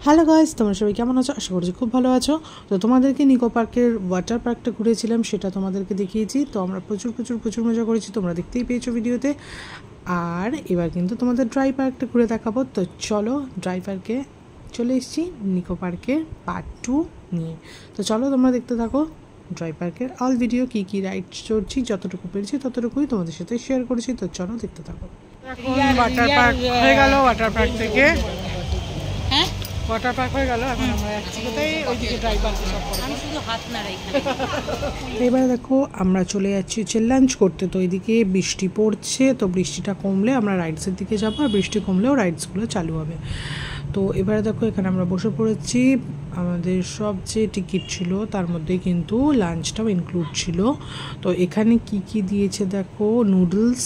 Hello guys, তোমরা সবাই কেমন আছো? আশা করছি খুব ভালো আছো। তো তোমাদেরকে নিকো পার্কের ওয়াটার পার্কটা ঘুরেছিলাম, সেটা তোমাদেরকে দেখিয়েছি। তো আমরা প্রচুর মজা করেছি, তোমরা দেখতেই পেয়েছো ভিডিওতে। আর এবার কিন্তু তোমাদের ড্রাই পার্কটা ঘুরে দেখাবো। তো চলো, ড্রাই পার্কে চলে এসেছি নিকো পার্কের পার্ট 2 নিয়ে। তো চলো তোমরা দেখতে থাকো ড্রাই পার্কের অল ভিডিও, কী কী রাইড চড়ছি, যতটুকু পেরেছি ততটুকুই তোমাদের সাথে শেয়ার করেছি। তো চলো দেখতে থাকো। এখন ওয়াটার পার্ক হয়ে গেল, ওয়াটার পার্ক থেকে ওয়াটার পার্ক হয়ে গেল। এখন আমরা যাচ্ছি কোথায়? ওইদিকে ড্রাই পার্কে সব করে। আমি শুধু হাত নাড়াই। এবারে দেখো আমরা চলে যাচ্ছি হচ্ছে লাঞ্চ করতে। তো ওইদিকে বৃষ্টি পড়ছে, তো বৃষ্টিটা কমলে আমরা রাইডসের দিকে যাবো, আর বৃষ্টি কমলেও রাইডসগুলো চালু হবে। তো এবারে দেখো এখানে আমরা বসে পড়েছি। আমাদের সব যে টিকিট ছিল তার মধ্যে কিন্তু লাঞ্চটাও ইনক্লুড ছিল। তো এখানে কি কি দিয়েছে দেখো, নুডলস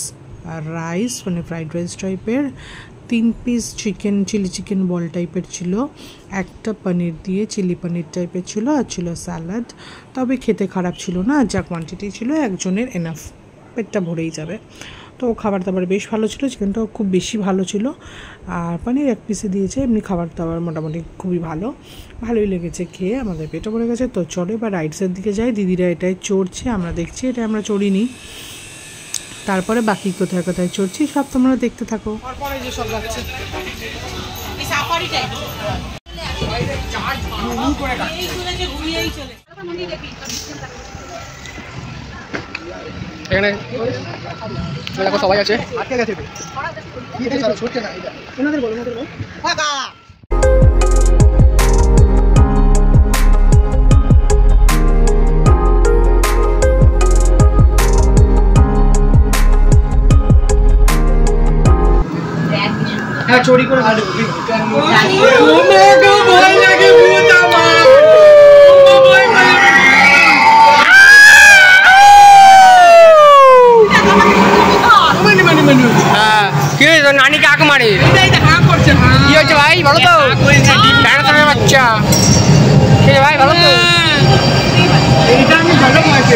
আর রাইস, মানে ফ্রাইড রাইস টাইপের, 3 piece chicken, chilli chicken ball টাইপের ছিল, একটা পনির দিয়ে চিলি পনির টাইপের ছিল, আর ছিল স্যালাড। তবে খেতে খারাপ ছিল না, যা কোয়ান্টিটি ছিল একজনের এনাফ, পেটটা ভরেই যাবে। তো খাবার দাবার বেশ ভালো ছিল, চিকেনটাও খুব বেশি ভালো ছিল, আর পনির 1 পিসে দিয়েছে। এমনি খাবার দাবার মোটামুটি খুবই ভালোই লেগেছে খেয়ে, আমাদের পেটও ভরে গেছে। তো চলো এবার রাইডসের দিকে যাই। দিদিরা এটাই চড়ছে, আমরা দেখছি, এটা আমরা চড়িনি। তারপরে বাকি কোথায় কোথায় চড়ছি সব তোমরা দেখতে থাকো। এখানে দেখো সবাই আছে। চুরি করে নানিকে আঁক মারে কি হচ্ছে ভাই বলো তো? বাচ্চা ভাই ভালো তো? এইটা আমি ভালো পাইছি।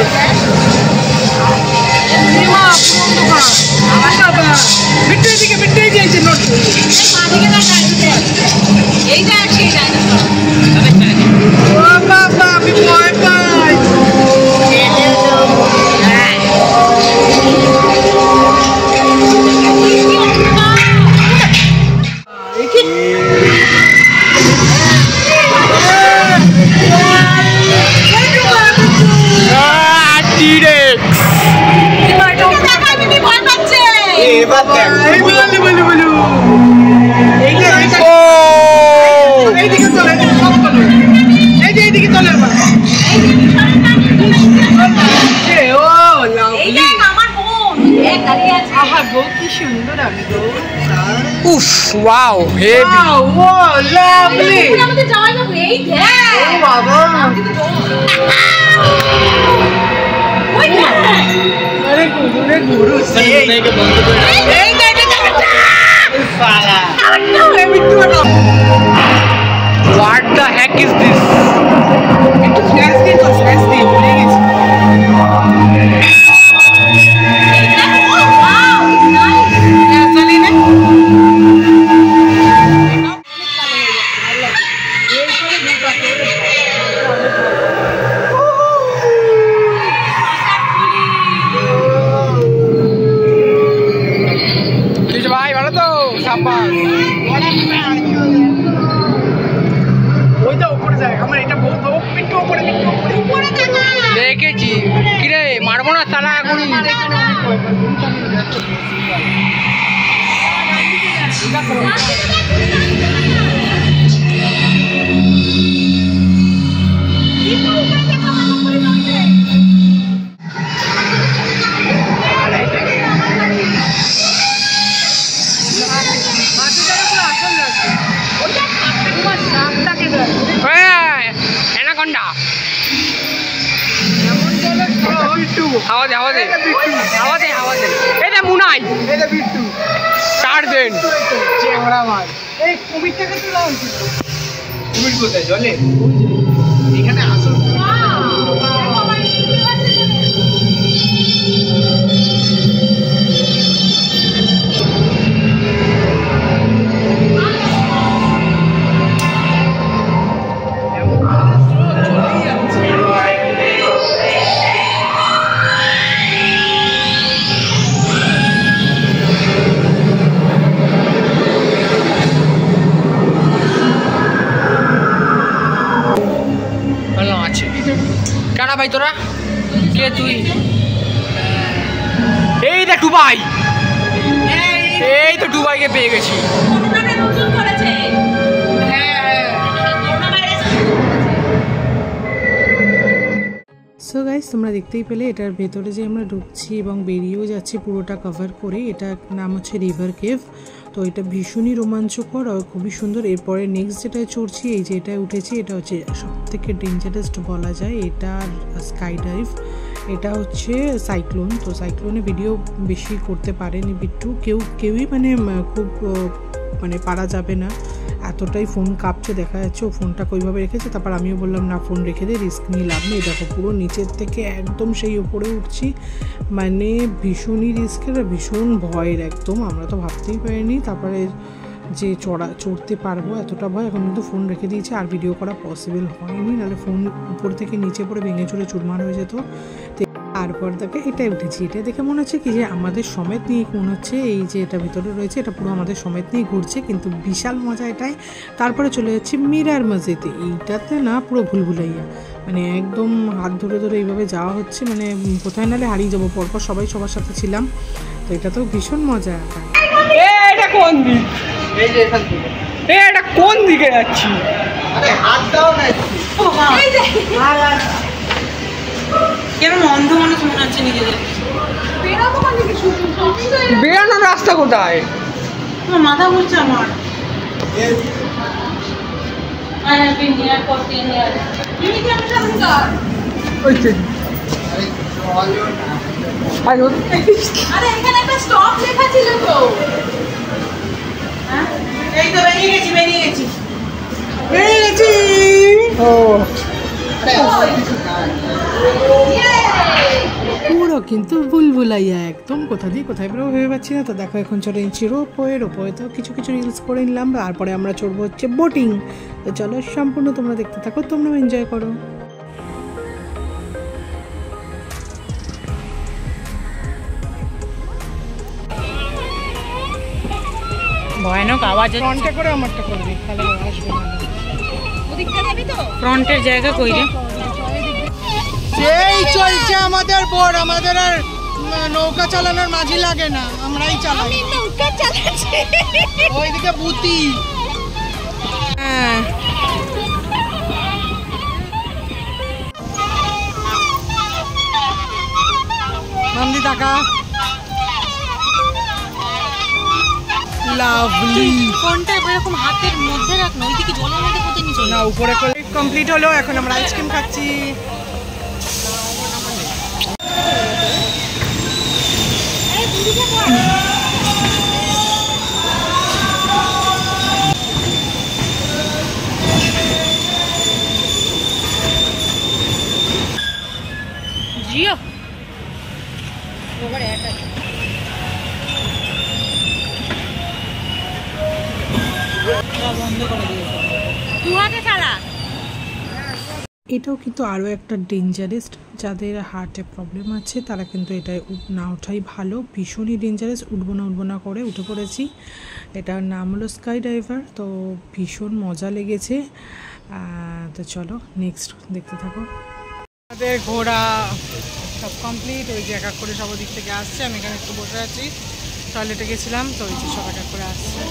উফ ওয়াও হেভি, ওয়াও লাভলি। আমাদের জামাই বাবু এই দেখ, ও বাবা, ওই দেখ, আরে গুরু থেকে বন্ধ করে এই দেখ সালা আমি তো what the Heck is this? একটু ফ্ল্যাশ দিই ভুলে গেছি। ভাই ভালো তো? ওইটা উপরে যায়, আমার এটা বহুত একটু উপরে দেখেছি। কিরে মারবো না সালা এখনই? অ্যানাকন্ডা হাওয়া দে এই যে মুনাই, এই যে বিট্টু টার্জেন চেংড়া মাছ। এই কুমিরটাকে তো লাও ছিল। কুমির কোথায়? জলে এখানে আসল ভাই তোরা? কে তুই? এই দেখ দুবাই, এই তো দুবাইকে পেয়ে গেছি। সো গাইস, তোমরা দেখতেই পেলে এটার ভেতরে যে আমরা ঢুকছি এবং বেরিয়েও যাচ্ছি পুরোটা কভার করে। এটার নাম হচ্ছে রিভার কেভ। তো এটা ভীষণই রোমাঞ্চকর আর খুবই সুন্দর। এরপরে নেক্সট যেটায় চড়ছি, এই যে এটায় উঠেছি, এটা হচ্ছে সবথেকে ডেঞ্জারাস্ট বলা যায়। এটা স্কাই ডাইভ, এটা হচ্ছে সাইক্লোন। তো সাইক্লোনে ভিডিও বেশি করতে পারেনি বিট্টু, কেউই মানে খুব মানে পারা যাবে না, এতটাই ফোন কাঁপছে দেখা যাচ্ছে। ও ফোনটা ওইভাবে রেখেছে, তারপর আমিও বললাম না ফোন রেখে দে, রিস্ক নিয়ে লাভ নেই। দেখো পুরো নিচের থেকে একদম সেই উপরে উঠছি, মানে ভীষণই রিস্কের আর ভীষণ ভয়ের একদম। আমরা তো ভাবতেই পারিনি তারপরে যে চড়তে পারবো, এতটা ভয়। এখন কিন্তু ফোন রেখে দিয়েছে, আর ভিডিও করা পসিবল হয়নি, নাহলে ফোন উপর থেকে নিচে পড়ে ভেঙে চুরে চুরমার হয়ে যেত। তারপর দেখে এটাই উঠেছি, এটা দেখে মনে হচ্ছে কি যে আমাদের সমেত নিয়ে মনে হচ্ছে, এই যে এটা ভিতরে রয়েছে এটা পুরো আমাদের সমেত নিয়ে ঘুরছে, কিন্তু বিশাল মজা এটাই। তারপরে চলে যাচ্ছি মিরার মসজিদে, এইটাতে না পুরো ভুলভুলাইয়া, মানে একদম হাত ধরে ধরে এইভাবে যাওয়া হচ্ছে, মানে কোথায় নালে হারিয়ে যাবো। পরপর সবাই সবার সাথে ছিলাম, তো এটা তো ভীষণ মজা। এটা কোন দিক? এই যে এখান থেকে। এটা কোন দিকে যাচ্ছি? আরে হাত দাও না একটু। এই যে কেমন অন্ধ মানুষ মনে হচ্ছে নিজেদের। বেরানোর রাস্তা কোথায়? তোমার মাথা ঘুরছে আমার। আরে এখানে একটা স্টপ লেখা ছিল তো। এই তো বেরিয়ে গেছি। ও পুরো কিন্তু ভুলভুলাইয়া একদম, কোথা দিয়ে কোথায় বেরো ভেবে পাচ্ছি না। তো দেখো এখন চলে নিচ্ছি রোপওয়ে তো কিছু রিলস করে নিলাম, তারপরে আমরা চড়বো হচ্ছে বোটিং। তো চলো সম্পূর্ণ তোমরা দেখতে থাকো, তোমরাও এনজয় করো। ভয়ানক আওয়াজ। ফ্রন্টে করে আমারটা করবি, তাহলে আসবে না। ওদিকটা যাবি তো? ফ্রন্টের জায়গা কই রে? সেই চলছে আমাদের বোর্ড, আমাদের আর নৌকা চালানোর মাঝি লাগে না, আমরাই চালাই। আমি নৌকা চালাচ্ছি। ওইদিকে বুতি। হ্যাঁ নন্দি টাকা লাভলি। ফোনটা এরকম হাতের মধ্যে রাখ না, ওইদিকে জলের মধ্যে কোথায় নিয়ে চলে। না উপরে করে কমপ্লিট হলো, এখন আমরা আইসক্রিম খাচ্ছি। জিও বন্ধ করে দিয়েছে। দু হাতে চালা। এটাও কিন্তু আরও একটা ডেঞ্জারাস, যাদের হার্টে প্রবলেম আছে তারা কিন্তু এটাই না ওঠাই ভালো। ভীষণই ডেঞ্জারাস, উঠবো না করে উঠে পড়েছি। এটার নাম হলো স্কাই ডাইভার। তো ভীষণ মজা লেগেছে। তো চলো নেক্সট দেখতে থাকো। আমাদের ঘোরা সব কমপ্লিট, ওই যে এক এক করে সব দিক থেকে আসছে। আমি এখানে একটু বসে আছি, টয়লেটে গেছিলাম, তো ওই যে সব এক এক করে আসছে।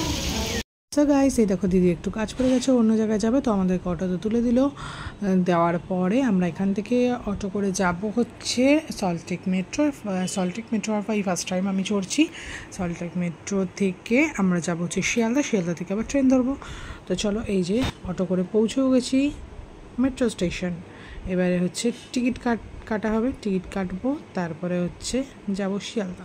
সো গাইস, এই দেখো দিদি একটু কাজ করে গেছে, অন্য জায়গায় যাবে, তো আমাদেরকে অটোতে তুলে দিল। দেওয়ার পরে আমরা এখান থেকে অটো করে যাব হচ্ছে সল্টলেক মেট্রো। সল্টলেক মেট্রো এই ফার্স্ট টাইম আমি চড়ছি। সল্টলেক মেট্রো থেকে আমরা যাব হচ্ছে শিয়ালদা থেকে আবার ট্রেন ধরবো। তো চলো, এই যে অটো করে পৌঁছেও গেছি মেট্রো স্টেশন। এবারে হচ্ছে টিকিট কাটা হবে, টিকিট কাটবো, তারপরে হচ্ছে যাব শিয়ালদা।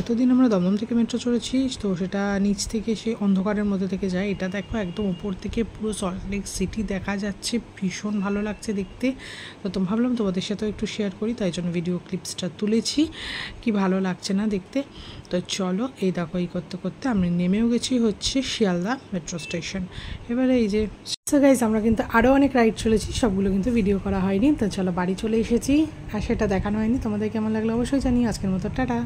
এতদিন আমরা দমদম থেকে মেট্রো চড়েছি, তো সেটা নিচ থেকে সে অন্ধকারের মধ্যে থেকে যায়। এটা দেখো একদম উপর থেকে পুরো সল্টলেক সিটি দেখা যাচ্ছে, ভীষণ ভালো লাগছে দেখতে। তো ভাবলাম তোমাদের সাথেও একটু শেয়ার করি, তাই জন্য ভিডিও ক্লিপসটা তুলেছি। কি ভালো লাগছে না দেখতে। তো চলো, এই দেখো এই করতে করতে আমি নেমেও গেছি হচ্ছে শিয়ালদা মেট্রো স্টেশন। এবারে এই যে গাইজ, আমরা কিন্তু আরও অনেক রাইড চলেছি, সবগুলো কিন্তু ভিডিও করা হয়নি। তো চলো বাড়ি চলে এসেছি, আর সেটা দেখানো হয়নি। তোমাদের কেমন লাগলো অবশ্যই জানিও। আজকের মতো টাটা।